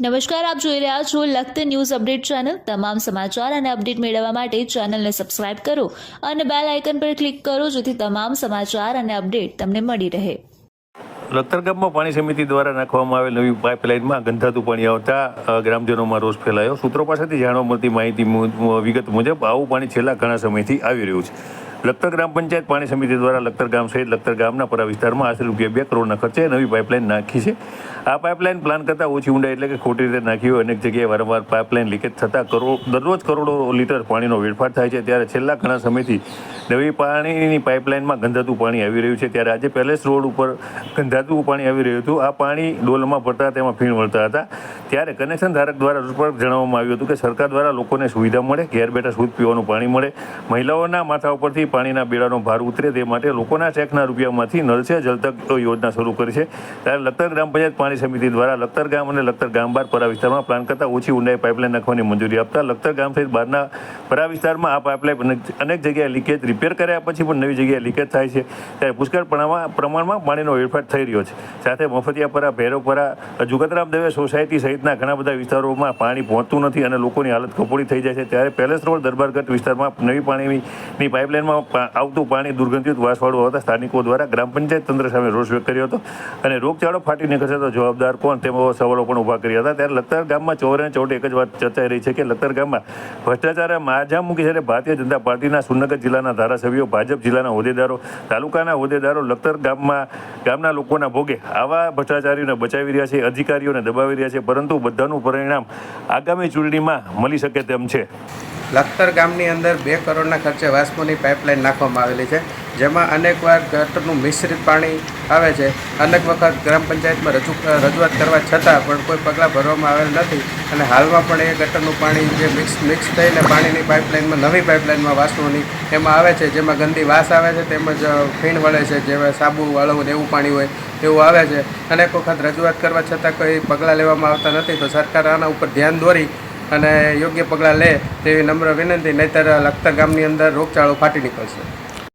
નમસ્કાર, આપ જોઈ રહ્યા છો લખતર ન્યૂઝ અપડેટ ચેનલ। તમામ સમાચાર અને અપડેટ મેળવવા માટે ચેનલને સબસ્ક્રાઇબ કરો અને બેલ આઇકન પર ક્લિક કરો જેથી તમામ સમાચાર અને અપડેટ તમને મળી રહે। લખતર ગામમાં પાણી સમિતિ દ્વારા નાખવામાં આવેલ નવી પાઇપલાઇનમાં ગંધાતું પાણી આવતા ગ્રામજનોમાં રોષ ફેલાયો। સૂત્રો પાસેથી જાણવા મળતી માહિતી વિગત મુજબ આવું પાણી છેલ્લા ઘણા સમયથી આવી રહ્યું છે। લખતર ગ્રામ પંચાયત પાણી સમિતિ દ્વારા લખતર ગામ સહિત લખતર ગામના પરા વિસ્તારમાં આશરે ₹2 કરોડના ખર્ચે નવી પાઇપલાઇન નાખી છે। આ પાઇપલાઇન પ્લાન કરતાં ઓછી ઊંડાઈ એટલે કે ખોટી રીતે નાખી હોય। અનેક જગ્યાએ વારંવાર પાઇપલાઇન લીકેજ થતાં દરરોજ કરોડો લીટર પાણીનો વેડફાટ થાય છે। ત્યારે છેલ્લા ઘણા સમયથી નવી પાણીની પાઇપલાઇનમાં ગંધાતું પાણી આવી રહ્યું છે। ત્યારે આજે પેલેસ રોડ ઉપર ગંધાતું પાણી આવી રહ્યું હતું। આ પાણી ડોલમાં ભરતા તેમાં ફીણ વળતા હતા। ત્યારે કનેક્શન ધારક દ્વારા રજૂઆત જણાવવામાં આવ્યું હતું કે સરકાર દ્વારા લોકોને સુવિધા મળે, ઘેર બેઠા શુદ્ધ પીવાનું પાણી મળે, મહિલાઓના માથા ઉપરથી પાણીના બેડાનો ભાર ઉતરે તે માટે લોકોના ટેક્સના રૂપિયામાંથી નળ સે જલ તક યોજના શરૂ કરી છે। ત્યારે લખતર ગ્રામ પંચાયત પાણી સમિતિ દ્વારા લખતર ગામ અને લખતર ગામ બહાર પરા વિસ્તારમાં પ્લાન કરતાં ઓછી ઊંડાઈ પાઇપલાઇન નાખવાની મંજૂરી આપતા લખતર ગામ સહિત બહારના પરા વિસ્તારમાં આ પાઇપલાઇન અનેક જગ્યાએ લીકેજ રિપેર કર્યા પછી પણ નવી જગ્યાએ લીકેજ થાય છે। ત્યારે પુષ્કળ પ્રમાણમાં પાણીનો વેડફાટ થઈ રહ્યો છે। સાથે મફતિયાપરા, ભૈરવપરા, જુગતરામ દવે સોસાયટી સહિતના ઘણા બધા વિસ્તારોમાં પાણી પહોંચતું નથી અને લોકોની હાલત કફોડી થઈ જાય છે। ત્યારે પેલેસ રોડ દરબારગઢ વિસ્તારમાં નવી પાણીની પાઇપલાઇનમાં આવતું પાણી દુર્ગંધિત વાસવાળું આવતા સ્થાનિકો દ્વારા ગ્રામ પંચાયત તંત્ર સામે રોષ વ્યક્ત કર્યો હતો અને રોગચાળો ફાટી નીકળશે તો જવાબદાર કોણ તેવા સવાલો પણ ઊભા કર્યા હતા। ત્યારે લખતર ગામમાં ચોરે ચોટે એક જ વાત ચર્ચાઈ રહી છે કે લખતર ગામમાં ભ્રષ્ટાચારે માજા મૂકી છે। ભારતીય જનતા પાર્ટીના સુરનગર જિલ્લાના ધારાસભ્યો, ભાજપ જિલ્લાના હોદ્દેદારો, તાલુકાના હોદ્દેદારો લખતર ગામના લોકોના ભોગે આવા ભ્રષ્ટાચારીઓને બચાવી રહ્યા છે, અધિકારીઓને દબાવી રહ્યા છે, પરંતુ બધાનું પરિણામ આગામી ચૂંટણીમાં મળી શકે તેમ છે। લખતર ગામની અંદર 2 કરોડના ખર્ચે વાસ્મોની પાઇપલાઇન નાખવામાં આવેલી છે, જેમાં અનેકવાર ગટરનું મિશ્રિત પાણી આવે છે। અનેક વખત ગ્રામ પંચાયતમાં રજૂઆત કરવા છતાં પણ કોઈ પગલાં ભરવામાં આવેલ નથી અને હાલમાં પણ એ ગટરનું પાણી જે મિક્સ થઈને પાણીની પાઇપલાઇનમાં નવી પાઇપલાઇનમાં વાસ્મોની એમાં આવે છે, જેમાં ગંદી વાસ આવે છે તેમજ ફીણ વળે છે, જેમાં સાબુ વાળવું એવું પાણી હોય એવું આવે છે। અનેક વખત રજૂઆત કરવા છતાં કોઈ પગલાં લેવામાં આવતા નથી, તો સરકાર આના ઉપર ધ્યાન દોરી અને યોગ્ય પગલાં લે તેવી નમ્ર વિનંતી, નહીંતર લખતર ગામની અંદર રોગચાળો ફાટી નીકળશે।